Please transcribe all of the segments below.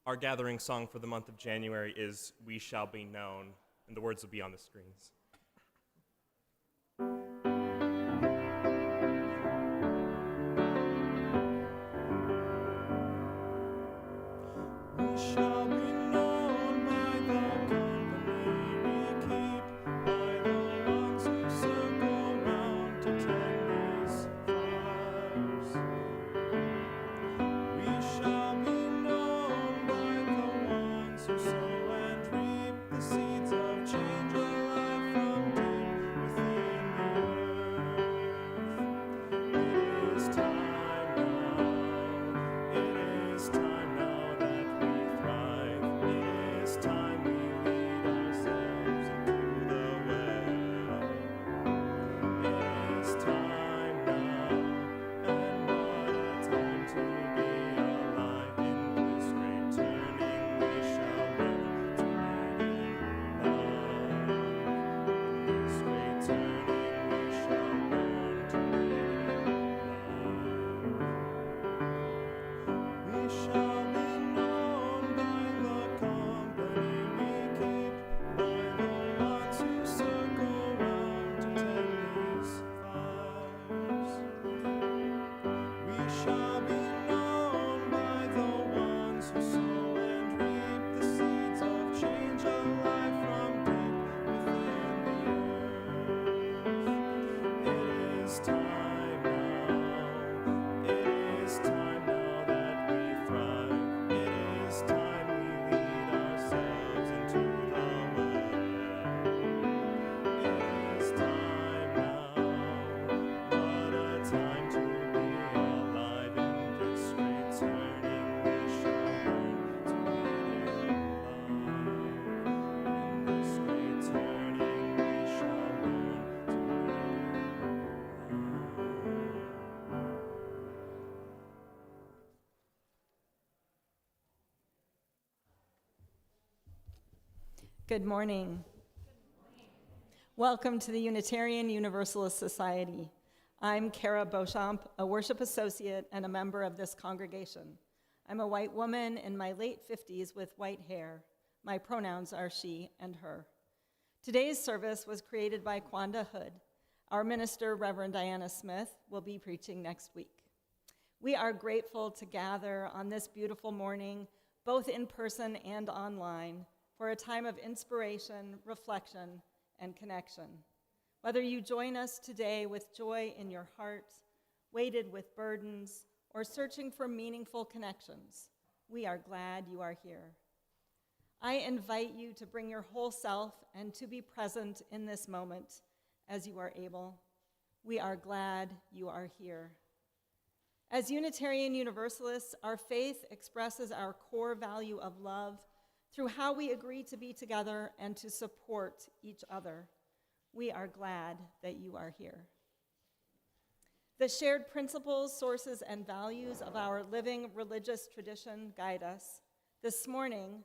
Our gathering song for the month of January is "We Shall Be Known," and the words will be on the screens. We shall be known by the company we keep, by the ones who circle round to tend these fires. We shall be known by the ones who sow and reap the seeds of change alive from deep within the earth. It is time now. It is time now that we thrive. It is time we lead ourselves into the way. It is time now, and what a time to be alive. In this great turning we shall learn to lead in love. In this great turning we shall learn to lead in love. We shall be known by the company we keep, by the ones who circle round to tend these fires. We shall be known by the ones who sow and reap the seeds of change alive from deep within the earth. It is time now. It is time now that we thrive. It is time we lead ourselves into the way. It is time now. What a time to be alive. In this great turning we shall learn to lead in love. In this great turning we shall learn to lead in love. Good morning. Welcome to the Unitarian Universalist Society. I'm Kara Beauchamp, a worship associate and a member of this congregation. I'm a white woman in my late 50s with white hair. My pronouns are she and her. Today's service was created by Quanda Hood. Our minister, Reverend Diana Smith, will be preaching next week. We are grateful to gather on this beautiful morning, both in person and online, for a time of inspiration, reflection, and connection. Whether you join us today with joy in your heart, weighted with burdens, or searching for meaningful connections, we are glad you are here. I invite you to bring your whole self and to be present in this moment as you are able. We are glad you are here. As Unitarian Universalists, our faith expresses our core value of love through how we agree to be together and to support each other. We are glad that you are here. The shared principles, sources, and values of our living religious tradition guide us. This morning,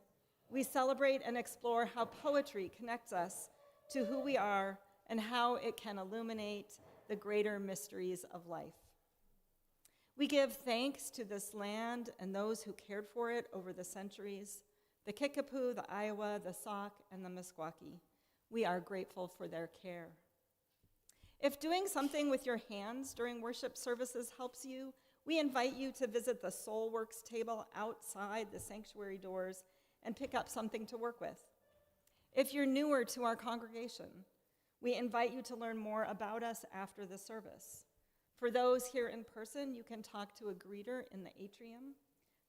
we celebrate and explore how poetry connects us to who we are and how it can illuminate the greater mysteries of life. We give thanks to this land and those who cared for it over the centuries, the Kickapoo, the Iowa, the Sauk, and the Meskwaki. We are grateful for their care. If doing something with your hands during worship services helps you, we invite you to visit the Soulworks table outside the sanctuary doors and pick up something to work with. If you're newer to our congregation, we invite you to learn more about us after the service. For those here in person, you can talk to a greeter in the atrium.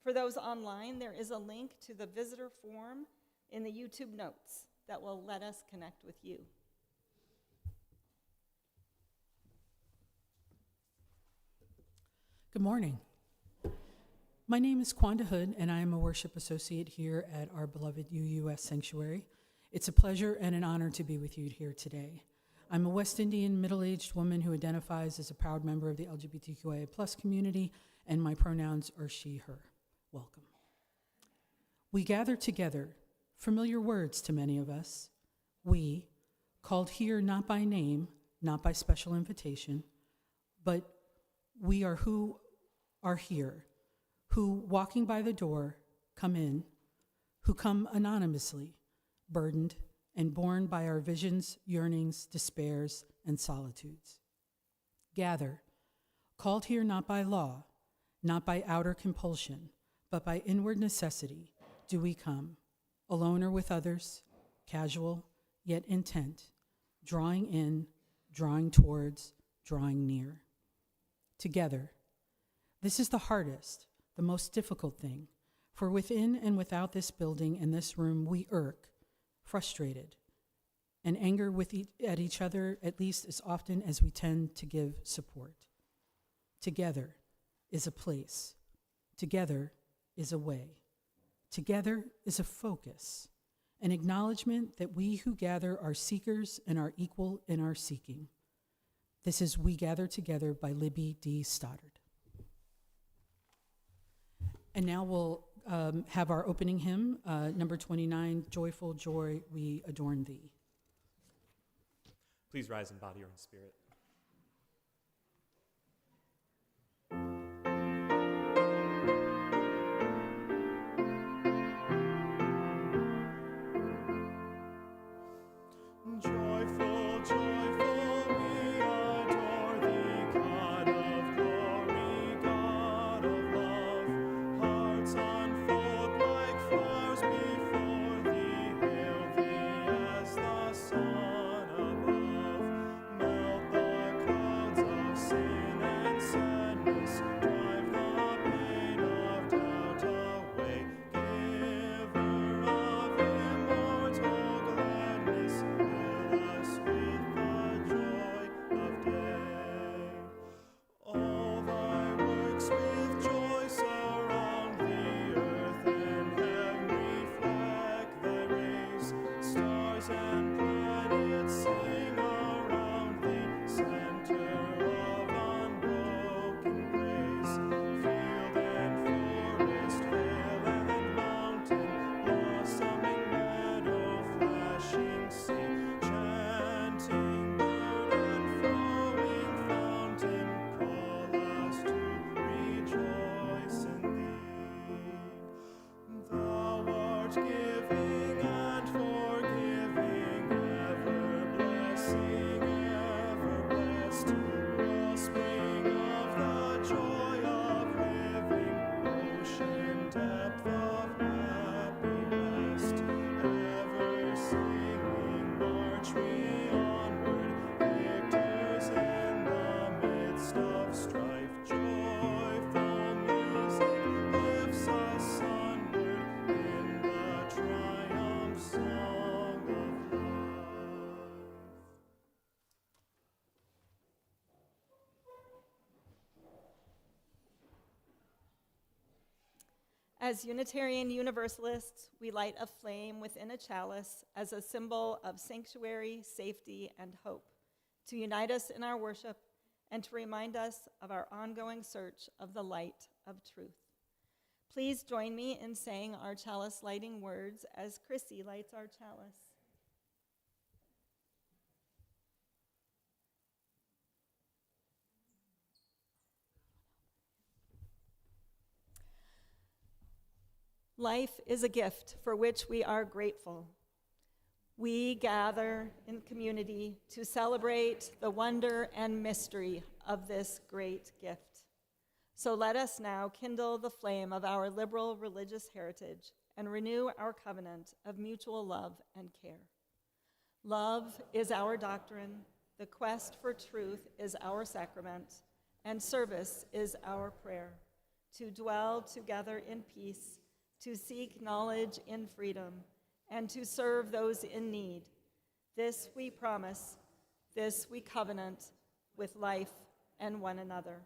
For those online, there is a link to the visitor form in the YouTube notes that will let us connect with you. Good morning. My name is Quanda Hood, and I am a worship associate here at our beloved UUS sanctuary. It's a pleasure and an honor to be with you here today. I'm a West Indian middle-aged woman who identifies as a proud member of the LGBTQIA+ community, and my pronouns are she, her. Welcome. We gather together, familiar words to many of us. We, called here not by name, not by special invitation, but we are who are here, who, walking by the door, come in, who come anonymously, burdened and borne by our visions, yearnings, despairs, and solitudes. Gather, called here not by law, not by outer compulsion, but by inward necessity, do we come, alone or with others, casual, yet intent, drawing in, drawing towards, drawing near. Together. This is the hardest, the most difficult thing, for within and without this building and this room we irk, frustrated, and anger at each other at least as often as we tend to give support. Together is a place. Together is a way. Together is a focus, an acknowledgement that we who gather are seekers and are equal in our seeking. This is We Gather Together by Libby D. Stoddard. And now we'll have our opening hymn, number 29, Joyful Joy, We Adorn Thee. Please rise in body or in spirit. Joyful, joyful, we adore thee, God of glory, God of love. Hearts unfold like flowers before thee, hail thee as the sun above. Melt the clouds of sin and sadness, drive the pain of doubt away. Giver of immortal gladness, fill us with the joy of day. All thy works with joy surround the earth, and heaven reflect thy rays. Stars and planets sing around thee, center of unbroken praise. Field and forest, vale and mountain, blossoming meadow, flashing sea, chanting bird and flowing fountain, call us to rejoice in thee. Thou art giving and forgiving, ever blessing, ever blessed, wellspring of the joy of living, ocean depth of happy rest, ever singing, march we onward, victors in the midst of strife. Joyful music lifts us onward in the triumph song of love. As Unitarian Universalists, we light a flame within a chalice as a symbol of sanctuary, safety, and hope, to unite us in our worship and to remind us of our ongoing search of the light of truth. Please join me in saying our chalice lighting words as Chrissy lights our chalice. Life is a gift for which we are grateful. We gather in community to celebrate the wonder and mystery of this great gift. So let us now kindle the flame of our liberal religious heritage and renew our covenant of mutual love and care. Love is our doctrine, the quest for truth is our sacrament, and service is our prayer, to dwell together in peace, to seek knowledge in freedom, and to serve those in need. This we promise, this we covenant with life and one another.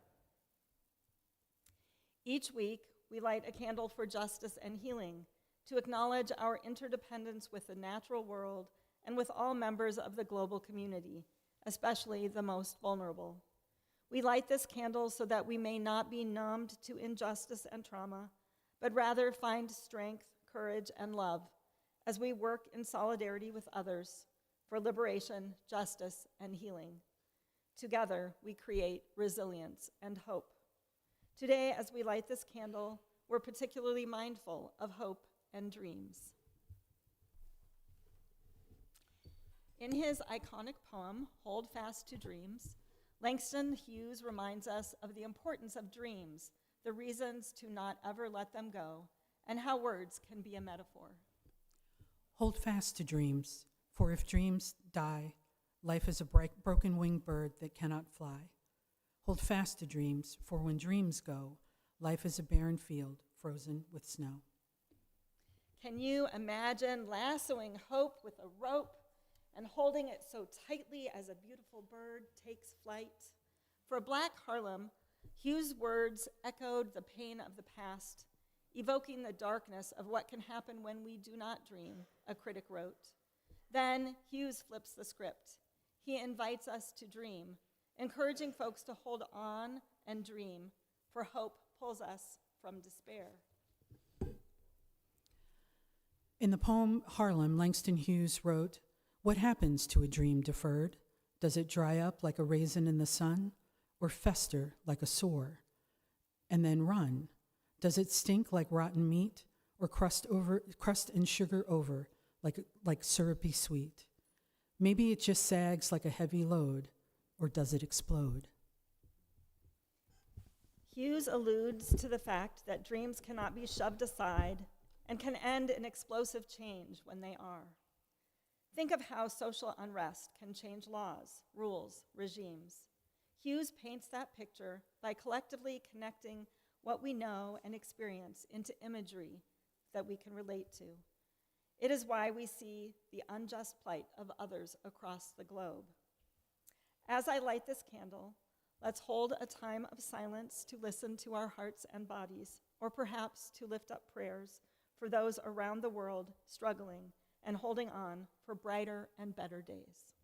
Each week, we light a candle for justice and healing to acknowledge our interdependence with the natural world and with all members of the global community, especially the most vulnerable. We light this candle so that we may not be numbed to injustice and trauma, but rather find strength, courage, and love as we work in solidarity with others for liberation, justice, and healing. Together, we create resilience and hope. Today, as we light this candle, we're particularly mindful of hope and dreams. In his iconic poem, Hold Fast to Dreams, Langston Hughes reminds us of the importance of dreams, the reasons to not ever let them go, and how words can be a metaphor. Hold fast to dreams, for if dreams die, life is a broken-winged bird that cannot fly. Hold fast to dreams, for when dreams go, life is a barren field frozen with snow. Can you imagine lassoing hope with a rope and holding it so tightly as a beautiful bird takes flight? For Black Harlem, Hughes' words echoed the pain of the past, evoking the darkness of what can happen when we do not dream, a critic wrote. Then Hughes flips the script. He invites us to dream, encouraging folks to hold on and dream, for hope pulls us from despair. In the poem Harlem, Langston Hughes wrote, "What happens to a dream deferred? Does it dry up like a raisin in the sun, or fester like a sore, and then run? Does it stink like rotten meat, or crust and sugar over like syrupy sweet? Maybe it just sags like a heavy load, or does it explode?" Hughes alludes to the fact that dreams cannot be shoved aside and can end in explosive change when they are. Think of how social unrest can change laws, rules, regimes. Hughes paints that picture by collectively connecting what we know and experience into imagery that we can relate to. It is why we see the unjust plight of others across the globe. As I light this candle, let's hold a time of silence to listen to our hearts and bodies, or perhaps to lift up prayers for those around the world struggling and holding on for brighter and better days.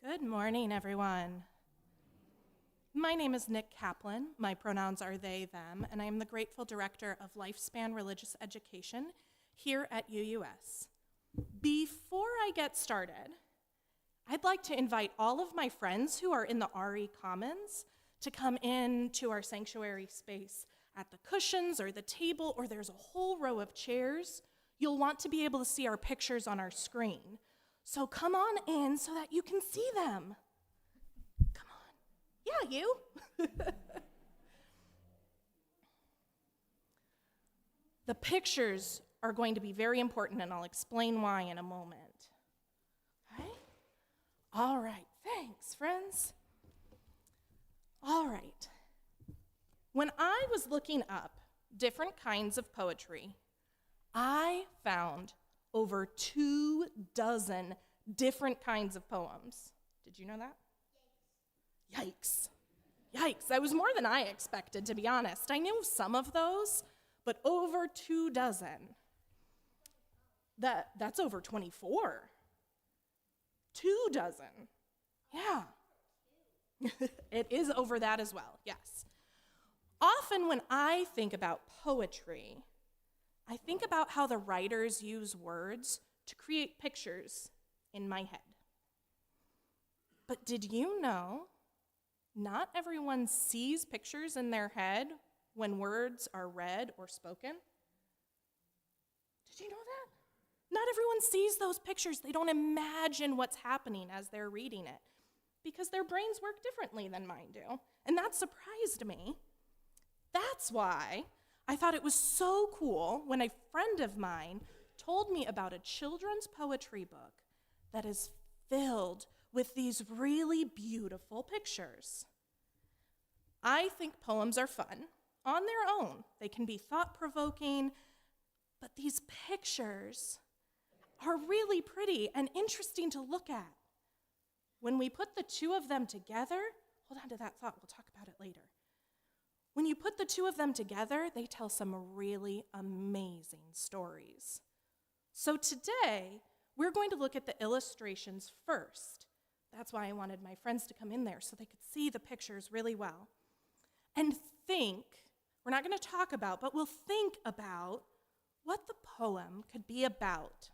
Good morning, everyone. My name is Nick Kaplan. My pronouns are they, them, and I am the grateful director of Lifespan Religious Education here at UUS. Before I get started, I'd like to invite all of my friends who are in the RE Commons to come in to our sanctuary space at the cushions or the table, or there's a whole row of chairs. You'll want to be able to see our pictures on our screen. So come on in so that you can see them. Come on. Yeah, you. The pictures are going to be very important, and I'll explain why in a moment. All right. Thanks, friends. All right. When I was looking up different kinds of poetry, I found over 24 different kinds of poems. Did you know that? Yikes. Yikes. That was more than I expected, to be honest. I knew some of those, but over 24. That's over 24. 24. Yeah. It is over that as well, yes. Often when I think about poetry, I think about how the writers use words to create pictures in my head. But did you know not everyone sees pictures in their head when words are read or spoken? Did you know that? Not everyone sees those pictures. They don't imagine what's happening as they're reading it because their brains work differently than mine do. And that surprised me. That's why I thought it was so cool when a friend of mine told me about a children's poetry book that is filled with these really beautiful pictures. I think poems are fun on their own. They can be thought-provoking, but these pictures are really pretty and interesting to look at. When we put the two of them together, hold on to that thought, we'll talk about it later. When you put the two of them together, they tell some really amazing stories. So today, we're going to look at the illustrations first. That's why I wanted my friends to come in there so they could see the pictures really well. And think, we're not going to talk about, but we'll think about what the poem could be about.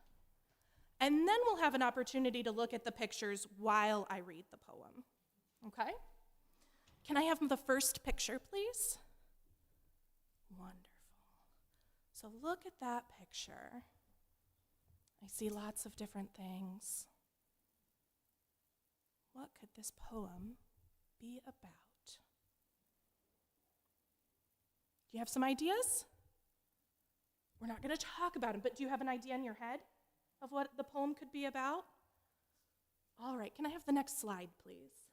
And then we'll have an opportunity to look at the pictures while I read the poem. Okay? Can I have the first picture, please? Wonderful. So look at that picture. I see lots of different things. What could this poem be about? Do you have some ideas? We're not going to talk about them, but do you have an idea in your head of what the poem could be about? All right, can I have the next slide, please?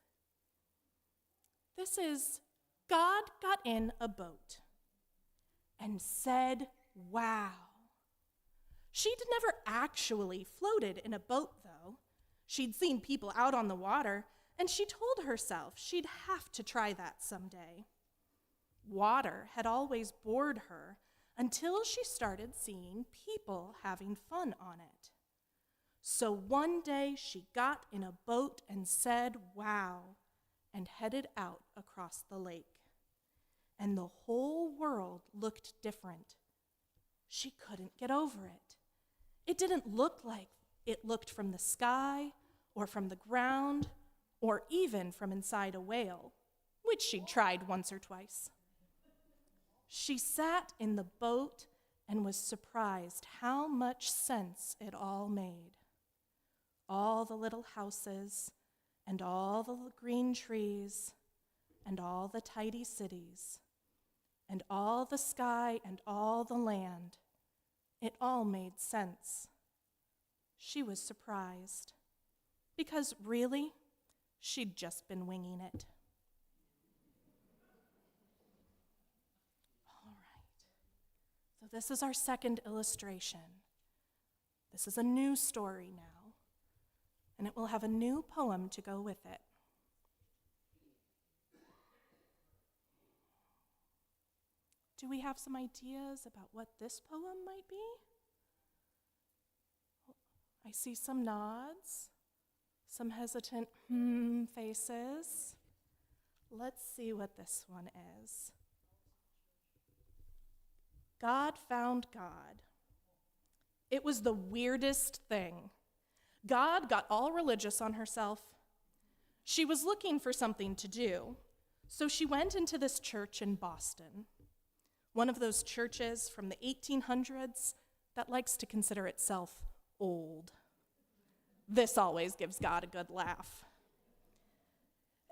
This is God got in a boat and said, wow. She'd never actually floated in a boat, though. She'd seen people out on the water, and she told herself she'd have to try that someday. Water had always bored her until she started seeing people having fun on it. So one day she got in a boat and said, wow, and headed out across the lake. And the whole world looked different. She couldn't get over it. It didn't look like it looked from the sky or from the ground or even from inside a whale, which she'd tried once or twice. She sat in the boat and was surprised how much sense it all made. All the little houses and all the green trees and all the tidy cities and all the sky and all the land, it all made sense. She was surprised because really, she'd just been winging it. So this is our second illustration. This is a new story now, and it will have a new poem to go with it. Do we have some ideas about what this poem might be? I see some nods, some hesitant faces. Let's see what this one is. God found God. It was the weirdest thing. God got all religious on herself. She was looking for something to do, so she went into this church in Boston, one of those churches from the 1800s that likes to consider itself old. This always gives God a good laugh.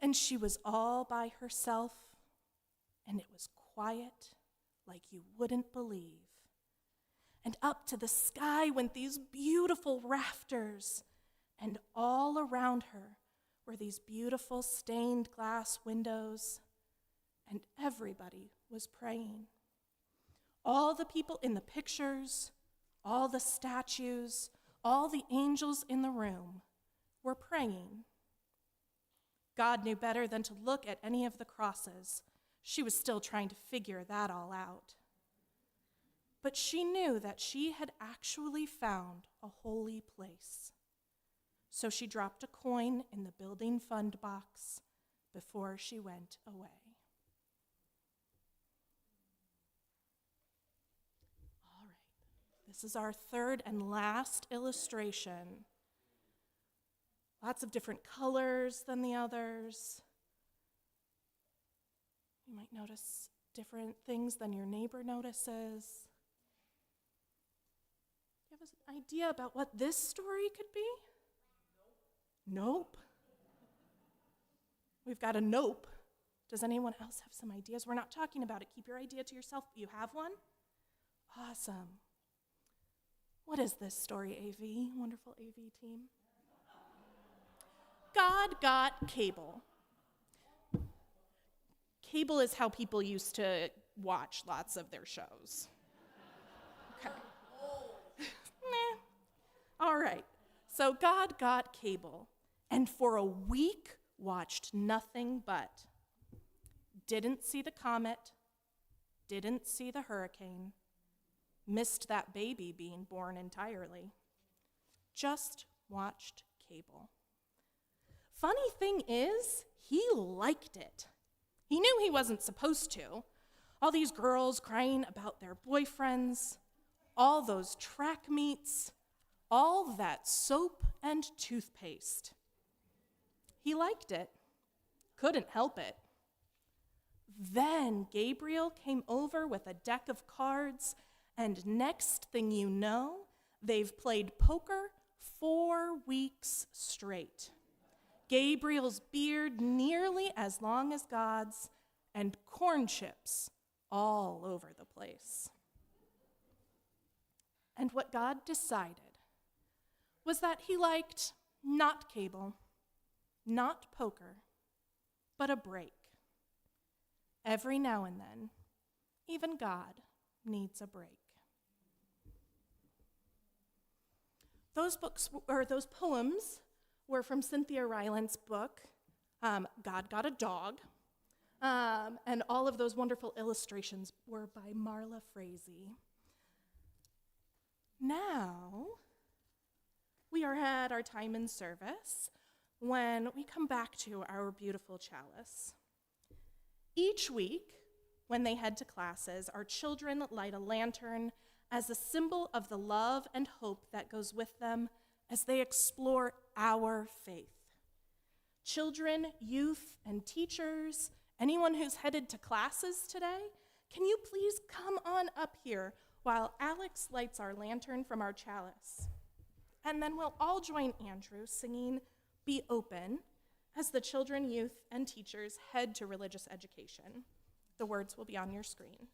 And she was all by herself, and it was quiet like you wouldn't believe. And up to the sky went these beautiful rafters, and all around her were these beautiful stained glass windows, and everybody was praying. All the people in the pictures, all the statues, all the angels in the room were praying. God knew better than to look at any of the crosses. She was still trying to figure that all out. But she knew that she had actually found a holy place. So she dropped a coin in the building fund box before she went away. All right, this is our third and last illustration. Lots of different colors than the others. You might notice different things than your neighbor notices. Do you have an idea about what this story could be? Nope. We've got a nope. Does anyone else have some ideas? We're not talking about it. Keep your idea to yourself. You have one? Awesome. What is this story, AV? Wonderful AV team. God got cable. Cable is how people used to watch lots of their shows. Okay. Meh. All right. So God got cable, and for a week watched nothing but. Didn't see the comet, didn't see the hurricane, missed that baby being born entirely. Just watched cable. Funny thing is, he liked it. He knew he wasn't supposed to. All these girls crying about their boyfriends, all those track meets, all that soap and toothpaste. He liked it, couldn't help it. Then Gabriel came over with a deck of cards, and next thing you know, they've played poker 4 weeks straight. Gabriel's beard nearly as long as God's, and corn chips all over the place. And what God decided was that he liked not cable, not poker, but a break. Every now and then, even God needs a break. Those poems were from Cynthia Ryland's book, God Got a Dog, and all of those wonderful illustrations were by Marla Frazee. Now, we are at our time in service when we come back to our beautiful chalice. Each week, when they head to classes, our children light a lantern as a symbol of the love and hope that goes with them as they explore our faith. Children, youth, and teachers, anyone who's headed to classes today, can you please come on up here while Alex lights our lantern from our chalice? And then we'll all join Andrew singing Be Open as the children, youth, and teachers head to religious education. The words will be on your screen.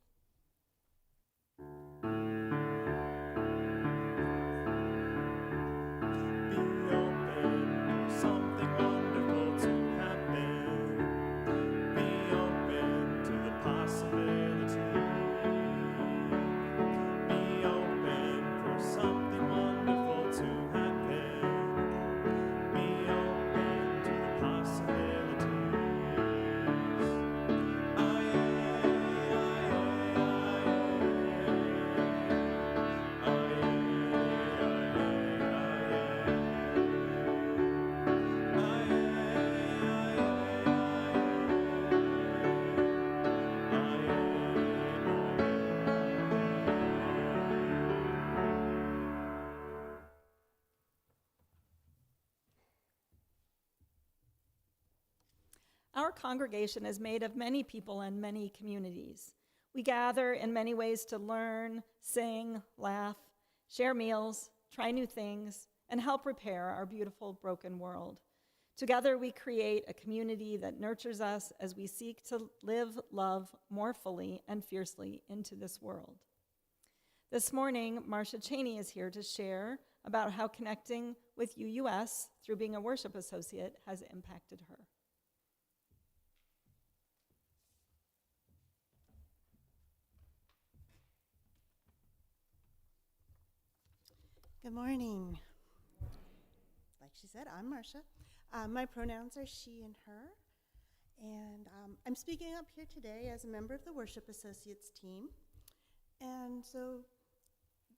Our congregation is made of many people and many communities. We gather in many ways to learn, sing, laugh, share meals, try new things, and help repair our beautiful broken world. Together, we create a community that nurtures us as we seek to live love more fully and fiercely into this world. This morning, Marcia Cheney is here to share about how connecting with UUS through being a worship associate has impacted her. Good morning. Like she said, I'm Marcia. My pronouns are she and her. And I'm speaking up here today as a member of the Worship Associates team. And so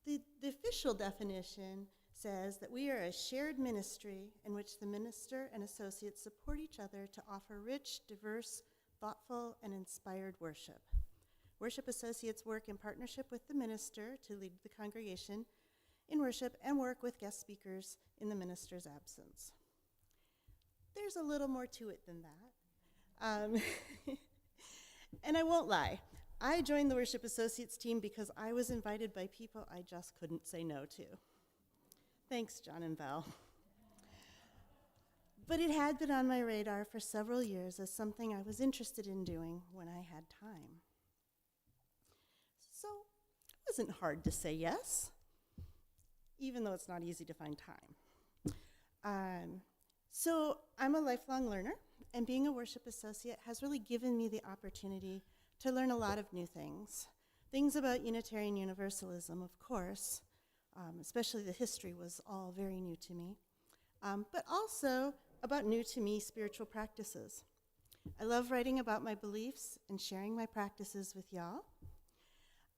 the official definition says that we are a shared ministry in which the minister and associates support each other to offer rich, diverse, thoughtful, and inspired worship. Worship associates work in partnership with the minister to lead the congregation in worship and work with guest speakers in the minister's absence. There's a little more to it than that. And I won't lie, I joined the Worship Associates team because I was invited by people I just couldn't say no to. Thanks, John and Val. But it had been on my radar for several years as something I was interested in doing when I had time. So it wasn't hard to say yes, even though it's not easy to find time. So I'm a lifelong learner, and being a worship associate has really given me the opportunity to learn a lot of new things. Things about Unitarian Universalism, of course, especially the history was all very new to me, but also about new to me spiritual practices. I love writing about my beliefs and sharing my practices with y'all.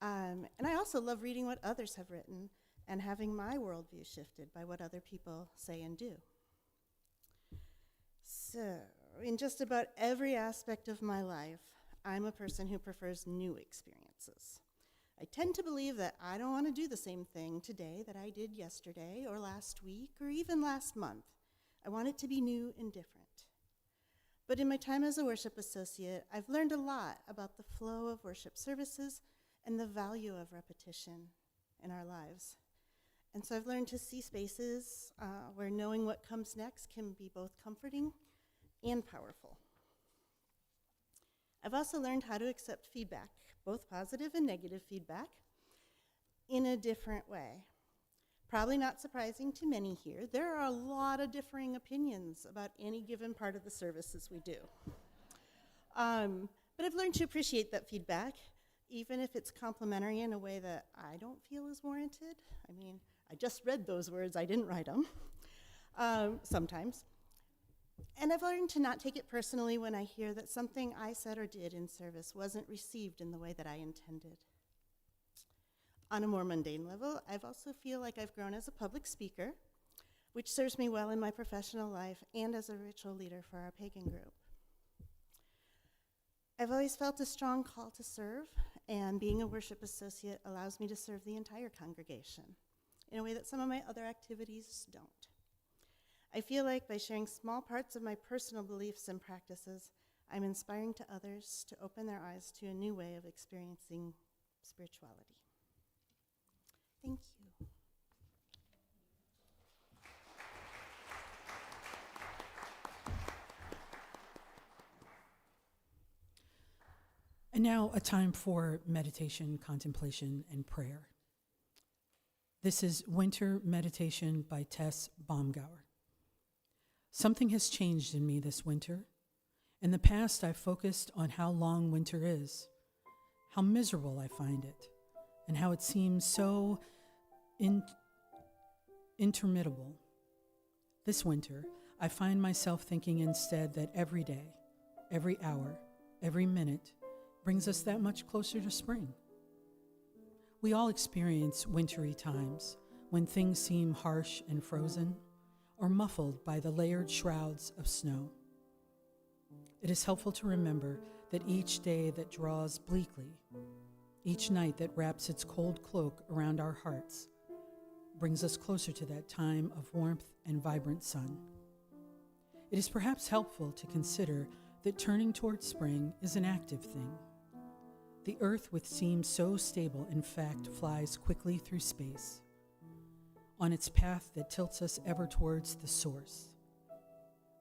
And I also love reading what others have written and having my worldview shifted by what other people say and do. So, in just about every aspect of my life, I'm a person who prefers new experiences. I tend to believe that I don't want to do the same thing today that I did yesterday or last week or even last month. I want it to be new and different. But in my time as a worship associate, I've learned a lot about the flow of worship services and the value of repetition in our lives. And so I've learned to see spaces where knowing what comes next can be both comforting and powerful. I've also learned how to accept feedback, both positive and negative feedback, in a different way. Probably not surprising to many here, there are a lot of differing opinions about any given part of the services we do. But I've learned to appreciate that feedback, even if it's complimentary in a way that I don't feel is warranted. I mean, I just read those words, I didn't write them, sometimes. And I've learned to not take it personally when I hear that something I said or did in service wasn't received in the way that I intended. On a more mundane level, I've also feel like I've grown as a public speaker, which serves me well in my professional life and as a ritual leader for our pagan group. I've always felt a strong call to serve, and being a worship associate allows me to serve the entire congregation in a way that some of my other activities don't. I feel like by sharing small parts of my personal beliefs and practices, I'm inspiring to others to open their eyes to a new way of experiencing spirituality. Thank you. And now a time for meditation, contemplation, and prayer. This is Winter Meditation by Tess Baumgauer. Something has changed in me this winter. In the past, I've focused on how long winter is, how miserable I find it, and how it seems so interminable. This winter, I find myself thinking instead that every day, every hour, every minute brings us that much closer to spring. We all experience wintry times when things seem harsh and frozen, or muffled by the layered shrouds of snow. It is helpful to remember that each day that draws bleakly, each night that wraps its cold cloak around our hearts, brings us closer to that time of warmth and vibrant sun. It is perhaps helpful to consider that turning towards spring is an active thing. The earth, which seems so stable, in fact, flies quickly through space, on its path that tilts us ever towards the source.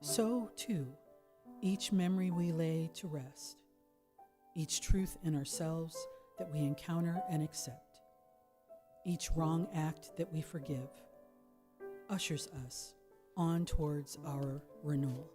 So, too, each memory we lay to rest, each truth in ourselves that we encounter and accept, each wrong act that we forgive, ushers us on towards our renewal.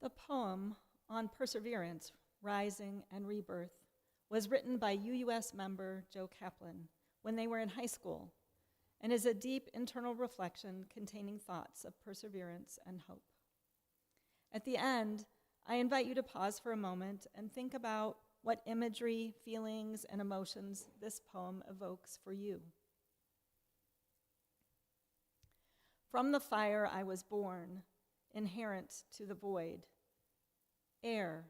The poem on perseverance, rising, and rebirth was written by UUS member Joe Kaplan when they were in high school and is a deep internal reflection containing thoughts of perseverance and hope. At the end, I invite you to pause for a moment and think about what imagery, feelings, and emotions this poem evokes for you. From the fire I was born, inherent to the void. Air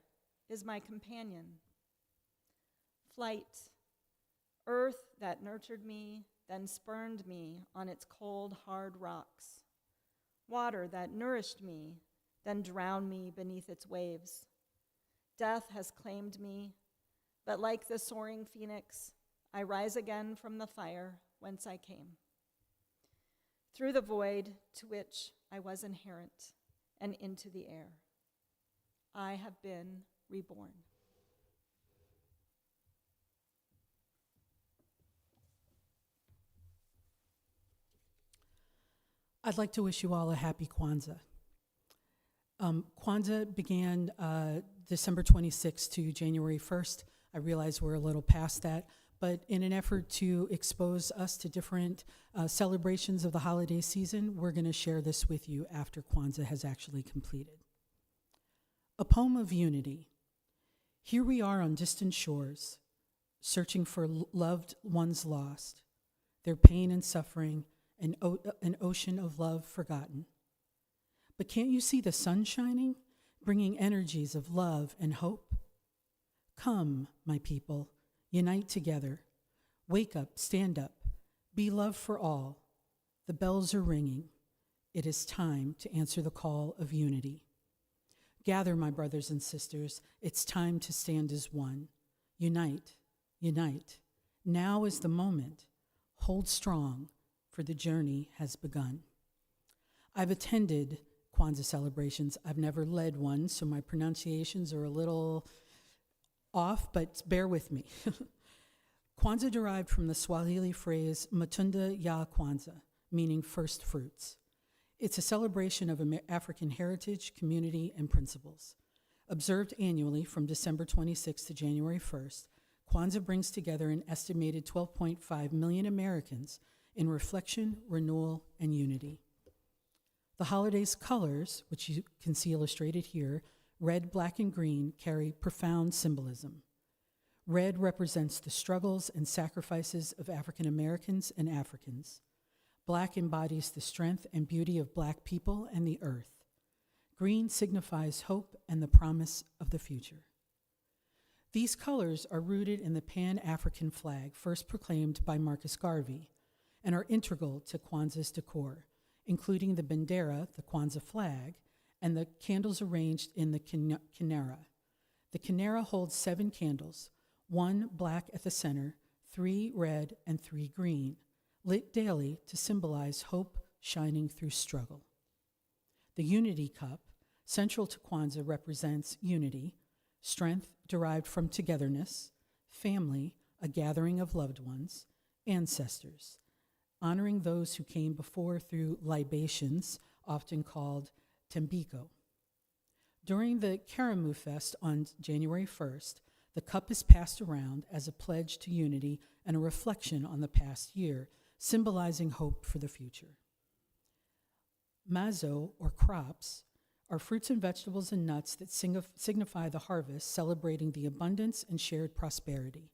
is my companion. Flight, earth that nurtured me, then spurned me on its cold, hard rocks. Water that nourished me, then drowned me beneath its waves. Death has claimed me, but like the soaring phoenix, I rise again from the fire whence I came. Through the void to which I was inherent and into the air, I have been reborn. I'd like to wish you all a happy Kwanzaa. Kwanzaa began December 26th to January 1st. I realize we're a little past that, but in an effort to expose us to different celebrations of the holiday season, we're going to share this with you after Kwanzaa has actually completed. A poem of unity. Here we are on distant shores, searching for loved ones lost, their pain and suffering, an ocean of love forgotten. But can't you see the sun shining, bringing energies of love and hope? Come, my people, unite together. Wake up, stand up, be love for all. The bells are ringing. It is time to answer the call of unity. Gather, my brothers and sisters. It's time to stand as one. Unite, unite. Now is the moment. Hold strong, for the journey has begun. I've attended Kwanzaa celebrations. I've never led one, so my pronunciations are a little off, but bear with me. Kwanzaa derived from the Swahili phrase Matunda ya Kwanzaa, meaning first fruits. It's a celebration of African heritage, community, and principles. Observed annually from December 26th to January 1st, Kwanzaa brings together an estimated 12.5 million Americans in reflection, renewal, and unity. The holiday's colors, which you can see illustrated here, red, black, and green, carry profound symbolism. Red represents the struggles and sacrifices of African Americans and Africans. Black embodies the strength and beauty of Black people and the earth. Green signifies hope and the promise of the future. These colors are rooted in the Pan-African flag, first proclaimed by Marcus Garvey, and are integral to Kwanzaa's decor, including the bandera, the Kwanzaa flag, and the candles arranged in the kinara. The kinara holds 7 candles, 1 black at the center, 3 red, and 3 green, lit daily to symbolize hope shining through struggle. The unity cup, central to Kwanzaa, represents unity, strength derived from togetherness, family, a gathering of loved ones, ancestors, honoring those who came before through libations, often called tembiko. During the Karamu Fest on January 1st, the cup is passed around as a pledge to unity and a reflection on the past year, symbolizing hope for the future. Mazo, or crops, are fruits and vegetables and nuts that signify the harvest, celebrating the abundance and shared prosperity.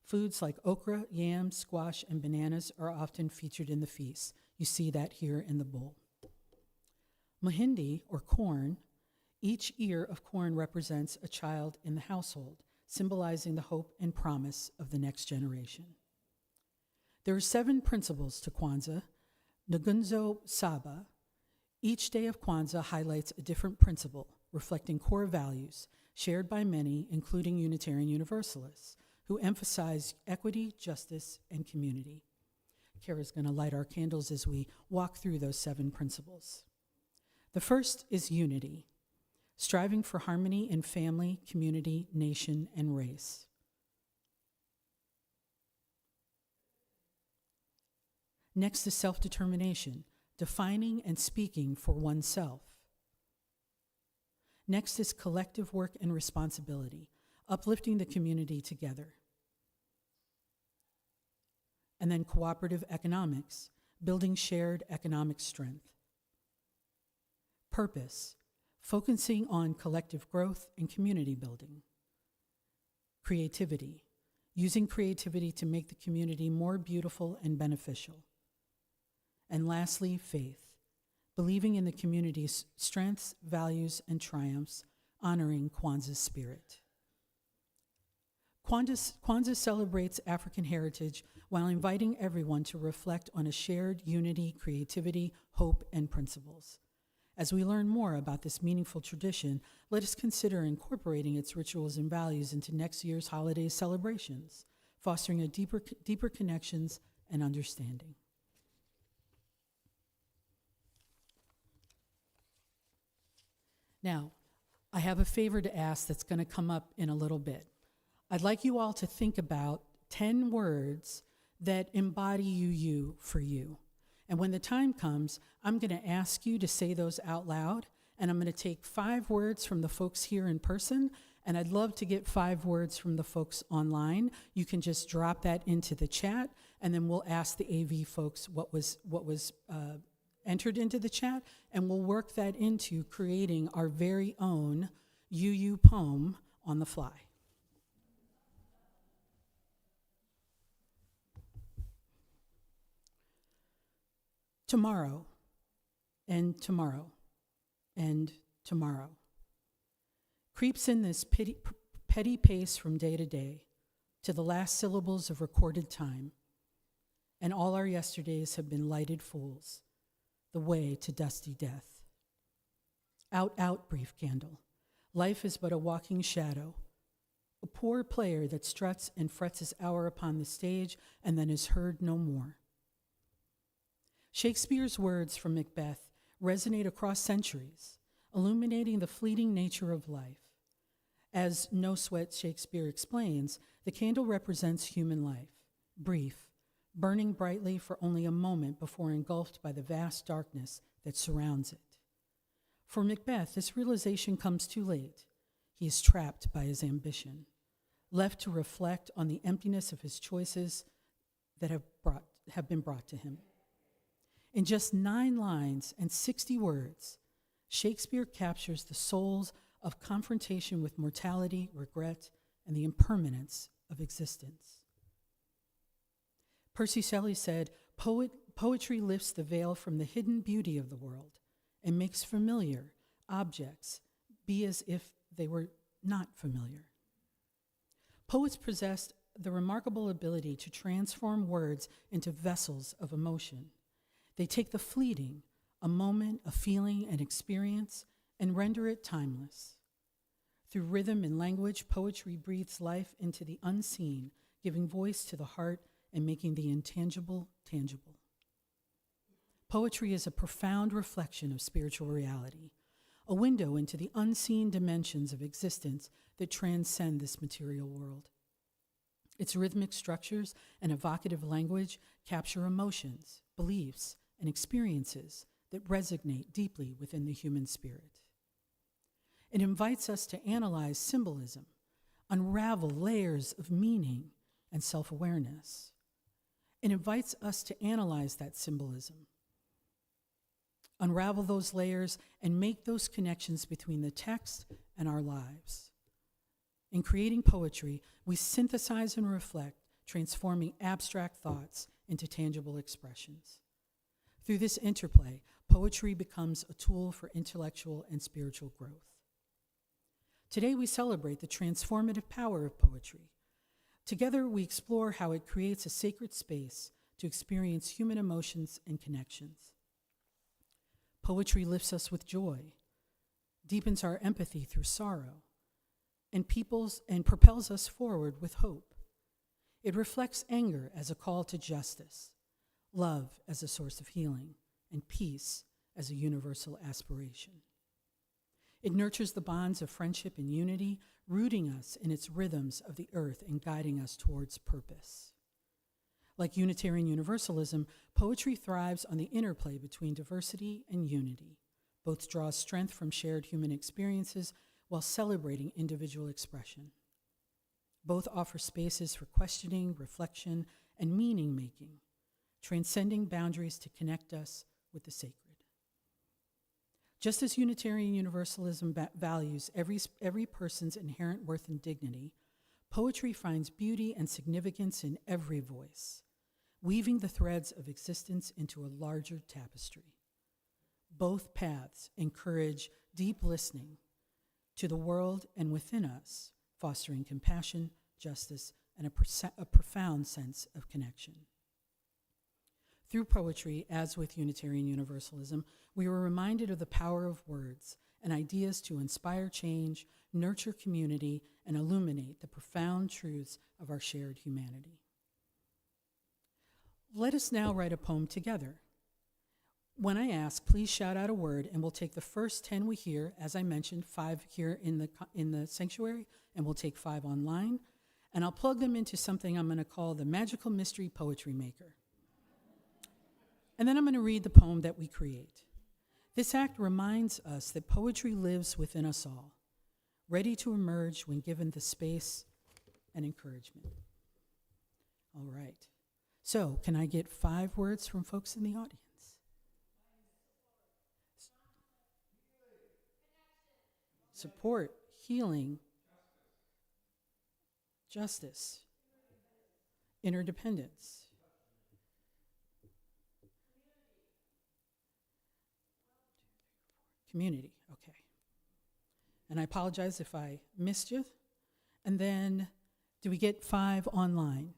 Foods like okra, yams, squash, and bananas are often featured in the feast. You see that here in the bowl. Mahindi, or corn, each ear of corn represents a child in the household, symbolizing the hope and promise of the next generation. There are 7 principles to Kwanzaa, Ngunzo Saba. Each day of Kwanzaa highlights a different principle, reflecting core values shared by many, including Unitarian Universalists, who emphasize equity, justice, and community. Kara's going to light our candles as we walk through those 7 principles. The first is unity, striving for harmony in family, community, nation, and race. Next is self-determination, defining and speaking for oneself. Next is collective work and responsibility, uplifting the community together. And then cooperative economics, building shared economic strength. Purpose, focusing on collective growth and community building. Creativity, using creativity to make the community more beautiful and beneficial. And lastly, faith, believing in the community's strengths, values, and triumphs, honoring Kwanzaa's spirit. Kwanzaa celebrates African heritage while inviting everyone to reflect on a shared unity, creativity, hope, and principles. As we learn more about this meaningful tradition, let us consider incorporating its rituals and values into next year's holiday celebrations, fostering a deeper connections and understanding. Now, I have a favor to ask that's going to come up in a little bit. I'd like you all to think about 10 words that embody you for you. And when the time comes, I'm going to ask you to say those out loud, and I'm going to take 5 words from the folks here in person, and I'd love to get 5 words from the folks online. You can just drop that into the chat, and then we'll ask the AV folks what was entered into the chat, and we'll work that into creating our very own UU poem on the fly. Tomorrow, and tomorrow, and tomorrow. Creeps in this petty pace from day to day, to the last syllables of recorded time, and all our yesterdays have been lighted fools, the way to dusty death. Out, out, brief candle. Life is but a walking shadow, a poor player that struts and frets his hour upon the stage and then is heard no more. Shakespeare's words from Macbeth resonate across centuries, illuminating the fleeting nature of life. As No Sweat Shakespeare explains, the candle represents human life, brief, burning brightly for only a moment before engulfed by the vast darkness that surrounds it. For Macbeth, this realization comes too late. He is trapped by his ambition, left to reflect on the emptiness of his choices that have been brought to him. In just 9 lines and 60 words, Shakespeare captures the souls of confrontation with mortality, regret, and the impermanence of existence. Percy Shelley said, Poetry lifts the veil from the hidden beauty of the world and makes familiar objects be as if they were not familiar. Poets possessed the remarkable ability to transform words into vessels of emotion. They take the fleeting, a moment, a feeling, an experience, and render it timeless. Through rhythm and language, poetry breathes life into the unseen, giving voice to the heart and making the intangible tangible. Poetry is a profound reflection of spiritual reality, a window into the unseen dimensions of existence that transcend this material world. Its rhythmic structures and evocative language capture emotions, beliefs, and experiences that resonate deeply within the human spirit. It invites us to analyze symbolism, unravel layers of meaning and self-awareness. It invites us to analyze that symbolism, unravel those layers, and make those connections between the text and our lives. In creating poetry, we synthesize and reflect, transforming abstract thoughts into tangible expressions. Through this interplay, poetry becomes a tool for intellectual and spiritual growth. Today, we celebrate the transformative power of poetry. Together, we explore how it creates a sacred space to experience human emotions and connections. Poetry lifts us with joy, deepens our empathy through sorrow, and propels us forward with hope. It reflects anger as a call to justice, love as a source of healing, and peace as a universal aspiration. It nurtures the bonds of friendship and unity, rooting us in its rhythms of the earth and guiding us towards purpose. Like Unitarian Universalism, poetry thrives on the interplay between diversity and unity. Both draw strength from shared human experiences while celebrating individual expression. Both offer spaces for questioning, reflection, and meaning-making, transcending boundaries to connect us with the sacred. Just as Unitarian Universalism values every person's inherent worth and dignity, poetry finds beauty and significance in every voice, weaving the threads of existence into a larger tapestry. Both paths encourage deep listening to the world and within us, fostering compassion, justice, and a profound sense of connection. Through poetry, as with Unitarian Universalism, we were reminded of the power of words and ideas to inspire change, nurture community, and illuminate the profound truths of our shared humanity. Let us now write a poem together. When I ask, please shout out a word, and we'll take the first 10 we hear, as I mentioned, 5 here in the sanctuary, and we'll take 5 online, and I'll plug them into something I'm going to call the Magical Mystery Poetry Maker. And then I'm going to read the poem that we create. This act reminds us that poetry lives within us all, ready to emerge when given the space and encouragement. All right. So, can I get 5 words from folks in the audience? Support, healing, justice, interdependence. Community, okay. And I apologize if I missed you. And then, do we get 5 online?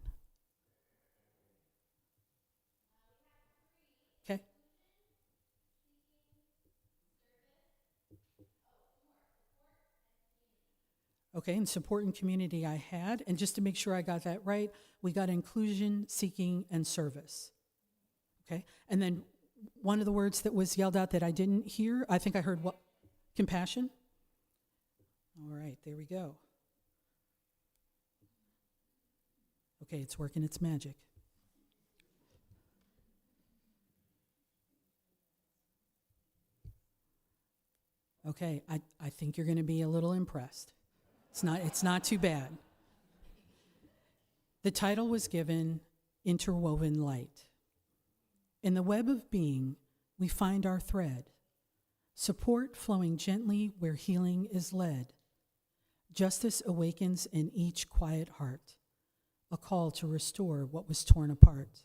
Okay. Okay, and support and community I had. And just to make sure I got that right, we got inclusion, seeking, and service. Okay, and then one of the words that was yelled out that I didn't hear, I think I heard what? Compassion? All right, there we go. Okay, it's working its magic. Okay, I think you're going to be a little impressed. It's not too bad. The title was given Interwoven Light. In the web of being, we find our thread, support flowing gently where healing is led. Justice awakens in each quiet heart, a call to restore what was torn apart.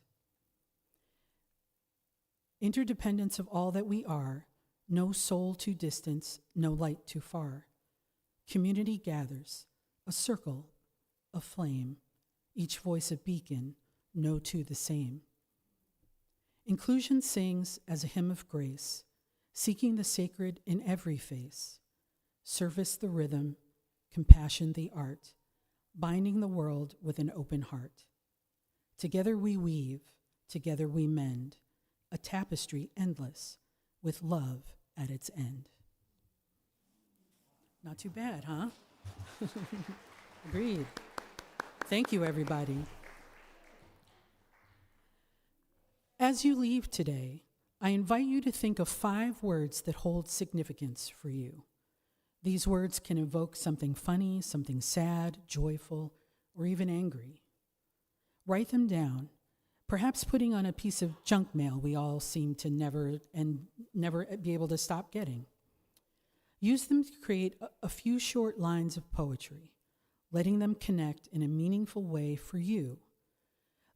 Interdependence of all that we are, no soul too distant, no light too far. Community gathers, a circle, a flame, each voice a beacon, no two the same. Inclusion sings as a hymn of grace, seeking the sacred in every face. Service the rhythm, compassion the art, binding the world with an open heart. Together we weave, together we mend, a tapestry endless, with love at its end. Not too bad, huh? Agreed. Thank you, everybody. As you leave today, I invite you to think of 5 words that hold significance for you. These words can evoke something funny, something sad, joyful, or even angry. Write them down, perhaps putting on a piece of junk mail we all seem to never be able to stop getting. Use them to create a few short lines of poetry, letting them connect in a meaningful way for you.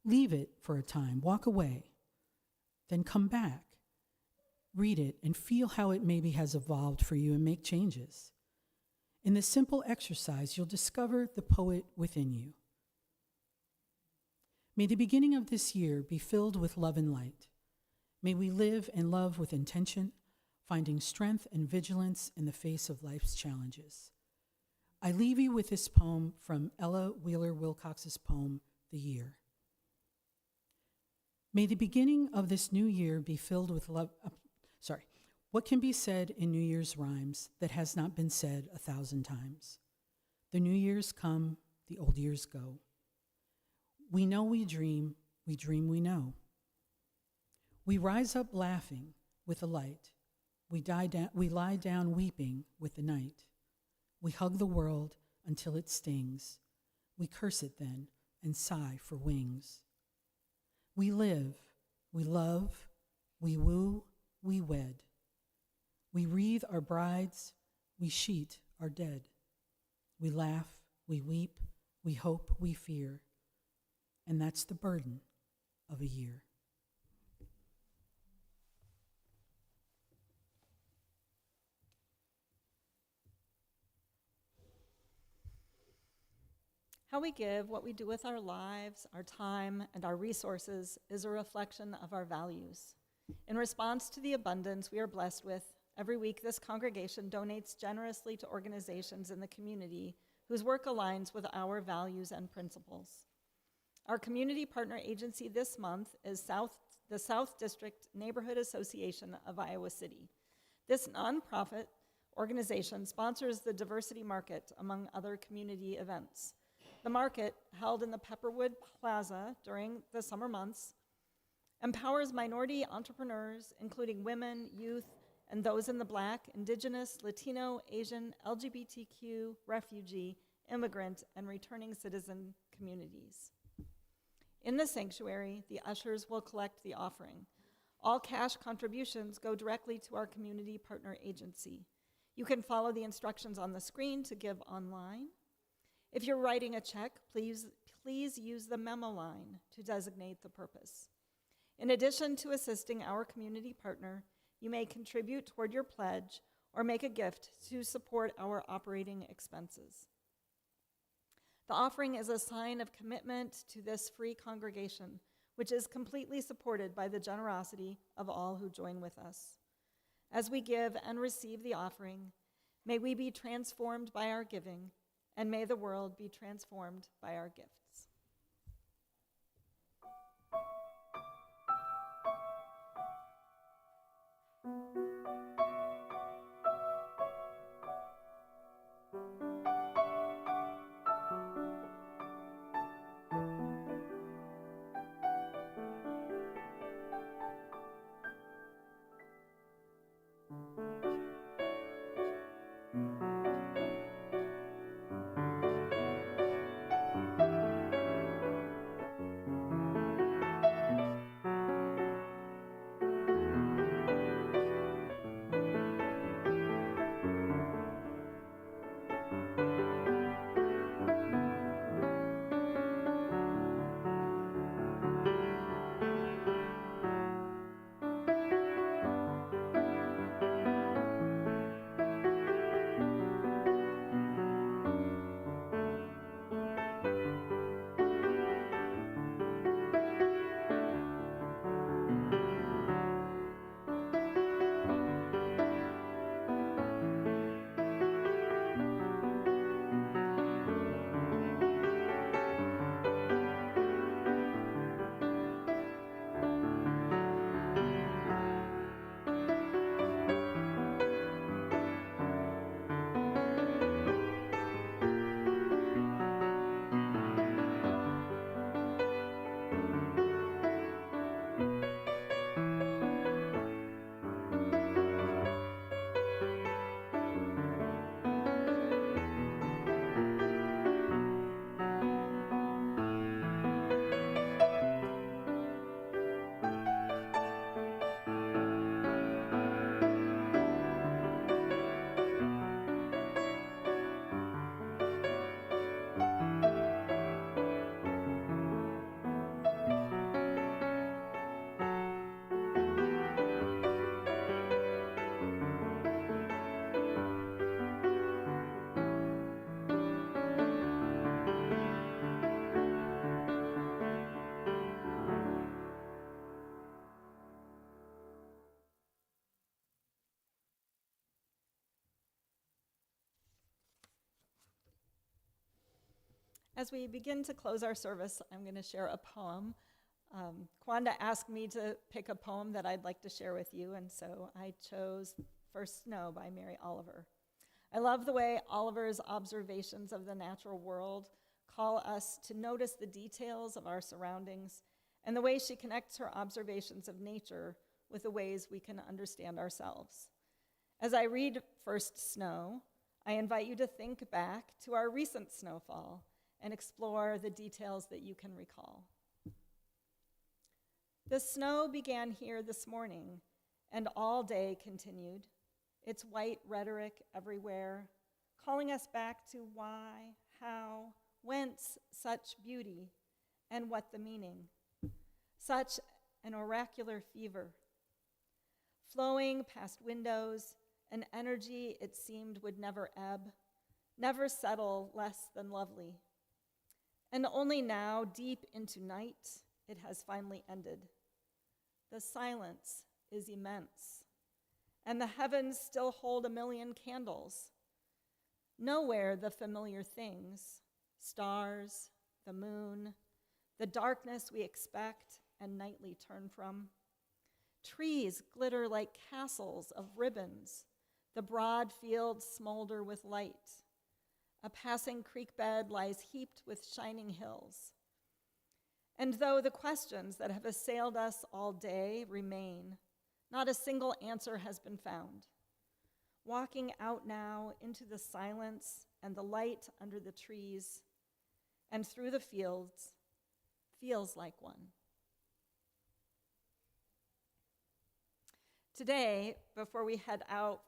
Leave it for a time, walk away, then come back. Read it and feel how it maybe has evolved for you and make changes. In this simple exercise, you'll discover the poet within you. May the beginning of this year be filled with love and light. May we live and love with intention, finding strength and vigilance in the face of life's challenges. I leave you with this poem from Ella Wheeler Wilcox's poem, The Year. May the beginning of this new year be filled with love. What can be said in New Year's rhymes that has not been said 1,000 times? The new years come, the old years go. We know we dream we know. We rise up laughing with the light. We lie down weeping with the night. We hug the world until it stings. We curse it then and sigh for wings. We live, we love, we woo, we wed. We wreathe our brides, we sheet our dead. We laugh, we weep, we hope, we fear. And that's the burden of a year. How we give, what we do with our lives, our time, and our resources is a reflection of our values. In response to the abundance we are blessed with, every week this congregation donates generously to organizations in the community whose work aligns with our values and principles. Our community partner agency this month is the South District Neighborhood Association of Iowa City. This nonprofit organization sponsors the Diversity Market, among other community events. The market, held in the Pepperwood Plaza during the summer months, empowers minority entrepreneurs, including women, youth, and those in the Black, Indigenous, Latino, Asian, LGBTQ, refugee, immigrant, and returning citizen communities. In the sanctuary, the ushers will collect the offering. All cash contributions go directly to our community partner agency. You can follow the instructions on the screen to give online. If you're writing a check, please use the memo line to designate the purpose. In addition to assisting our community partner, you may contribute toward your pledge or make a gift to support our operating expenses. The offering is a sign of commitment to this free congregation, which is completely supported by the generosity of all who join with us. As we give and receive the offering, may we be transformed by our giving, and may the world be transformed by our gifts. As we begin to close our service, I'm going to share a poem. Kwanda asked me to pick a poem that I'd like to share with you, and so I chose First Snow by Mary Oliver. I love the way Oliver's observations of the natural world call us to notice the details of our surroundings, and the way she connects her observations of nature with the ways we can understand ourselves. As I read First Snow, I invite you to think back to our recent snowfall and explore the details that you can recall. The snow began here this morning and all day continued, its white rhetoric everywhere, calling us back to why, how, whence such beauty, and what the meaning. Such an oracular fever, flowing past windows, an energy it seemed would never ebb, never settle less than lovely. And only now, deep into night, it has finally ended. The silence is immense, and the heavens still hold a million candles. Nowhere the familiar things, stars, the moon, the darkness we expect and nightly turn from. Trees glitter like castles of ribbons. The broad fields smolder with light. A passing creek bed lies heaped with shining hills. And though the questions that have assailed us all day remain, not a single answer has been found. Walking out now into the silence and the light under the trees and through the fields feels like one. Today, before we head out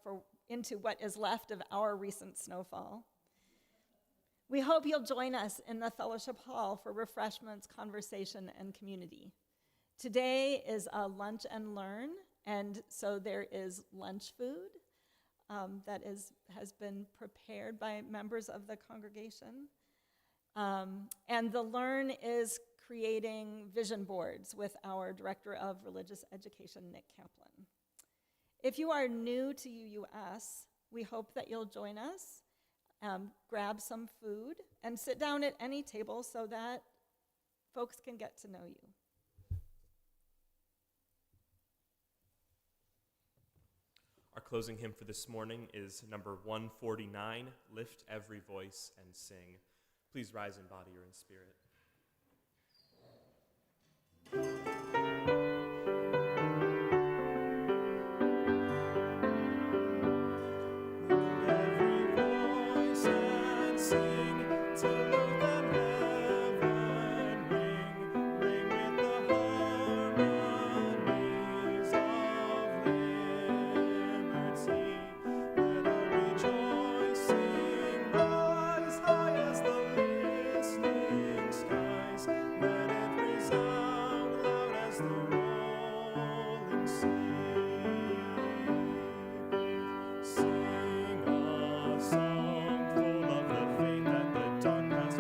into what is left of our recent snowfall, we hope you'll join us in the fellowship hall for refreshments, conversation, and community. Today is a lunch and learn, and so there is lunch food that has been prepared by members of the congregation. And the learn is creating vision boards with our Director of Religious Education, Nick Kaplan. If you are new to UUS, we hope that you'll join us, grab some food, and sit down at any table so that folks can get to know you. Our closing hymn for this morning is number 149, Lift Every Voice and Sing. Please rise in body or in spirit. Sing a song full of the faith that the dark past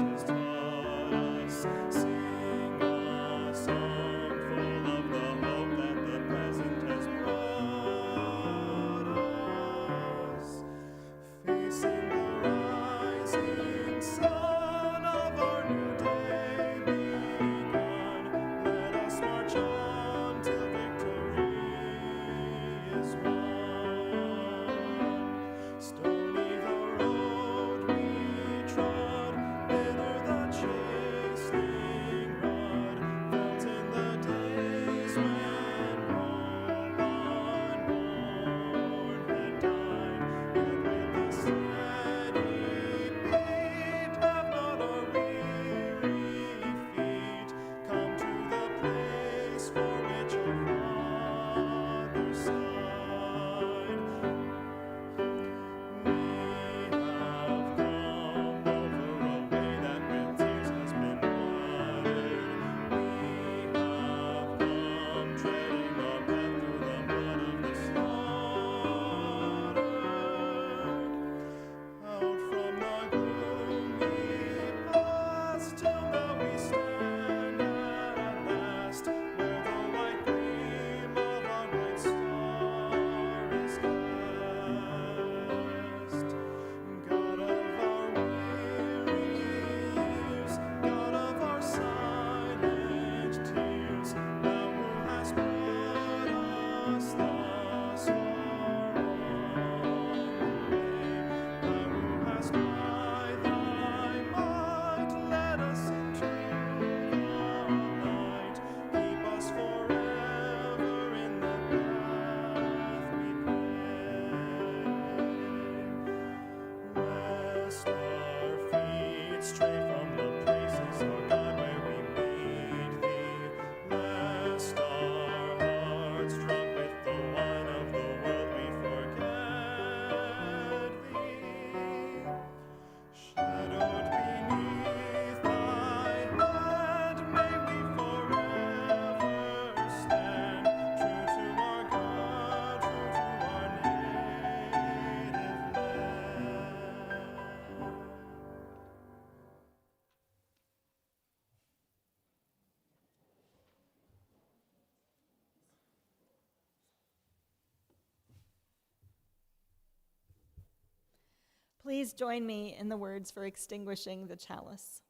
Please join me in the words for extinguishing the chalice.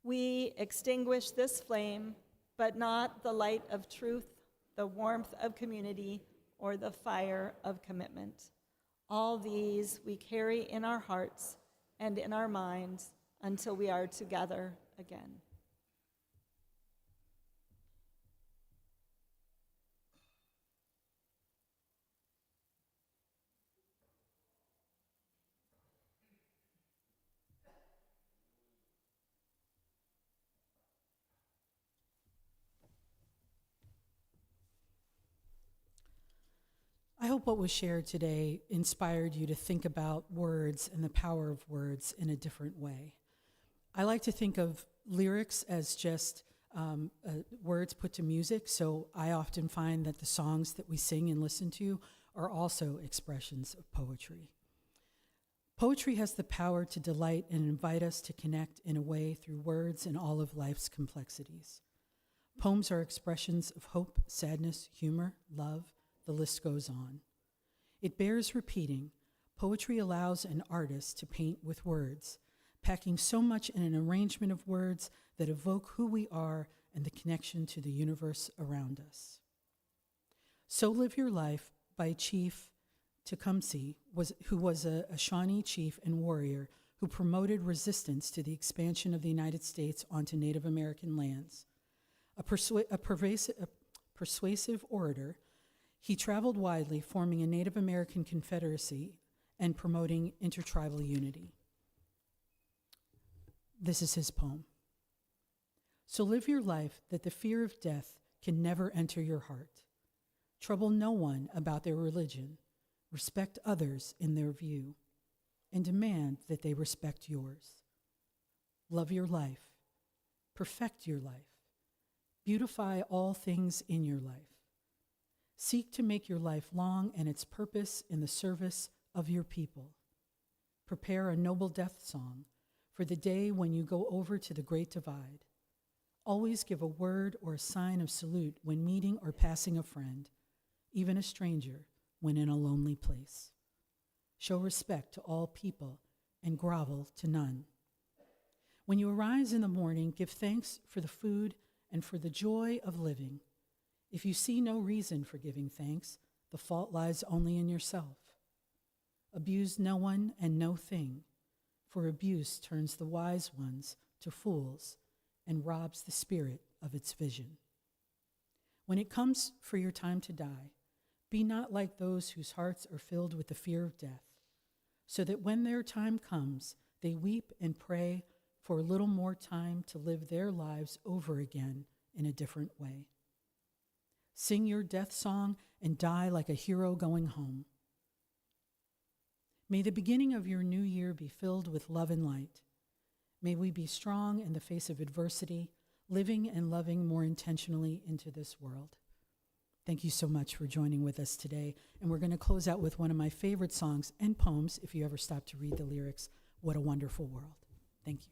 We extinguish this flame, but not the light of truth, the warmth of community, or the fire of commitment. All these we carry in our hearts and in our minds until we are together again. I hope what was shared today inspired you to think about words and the power of words in a different way. I like to think of lyrics as just words put to music, so I often find that the songs that we sing and listen to are also expressions of poetry. Poetry has the power to delight and invite us to connect in a way through words and all of life's complexities. Poems are expressions of hope, sadness, humor, love. The list goes on. It bears repeating. Poetry allows an artist to paint with words, packing so much in an arrangement of words that evoke who we are and the connection to the universe around us. So Live Your Life by Chief Tecumseh, who was a Shawnee chief and warrior who promoted resistance to the expansion of the United States onto Native American lands. A persuasive orator, he traveled widely, forming a Native American confederacy and promoting intertribal unity. This is his poem. So live your life that the fear of death can never enter your heart. Trouble no one about their religion. Respect others in their view, and demand that they respect yours. Love your life. Perfect your life. Beautify all things in your life. Seek to make your life long and its purpose in the service of your people. Prepare a noble death song for the day when you go over to the Great Divide. Always give a word or a sign of salute when meeting or passing a friend, even a stranger, when in a lonely place. Show respect to all people and grovel to none. When you arise in the morning, give thanks for the food and for the joy of living. If you see no reason for giving thanks, the fault lies only in yourself. Abuse no one and no thing, for abuse turns the wise ones to fools and robs the spirit of its vision. When it comes for your time to die, be not like those whose hearts are filled with the fear of death, so that when their time comes, they weep and pray for a little more time to live their lives over again in a different way. Sing your death song and die like a hero going home. May the beginning of your new year be filled with love and light. May we be strong in the face of adversity, living and loving more intentionally into this world. Thank you so much for joining with us today. And we're going to close out with one of my favorite songs and poems, if you ever stop to read the lyrics, What a Wonderful World. Thank you.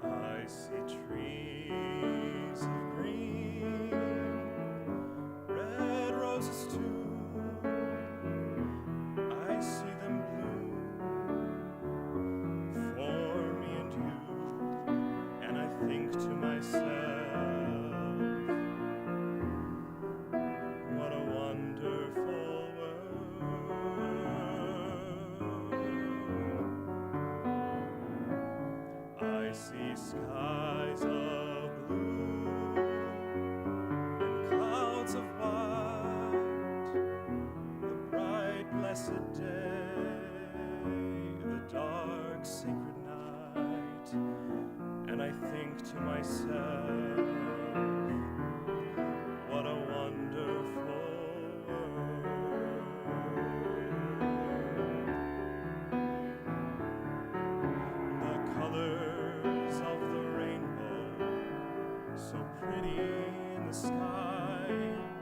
I see trees of green, red roses too. I see them bloom for me and you, and I think to myself, what a wonderful world. I see skies of blue and clouds of white, the bright blessed day, the dark sacred night, and I think to myself, what a wonderful world. The colors of the rainbow, so pretty in the sky,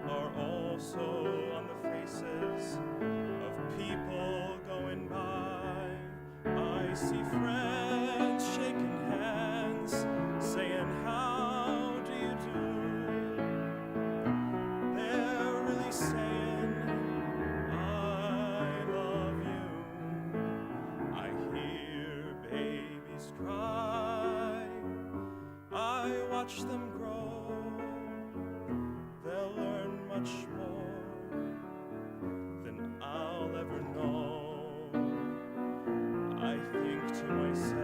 are also on the faces of people going by. see friends shaking hands, saying, "How do you do?" They're really saying, "I love you." I hear babies cry, I watch them grow. They'll learn much more than I'll ever know. I think to myself,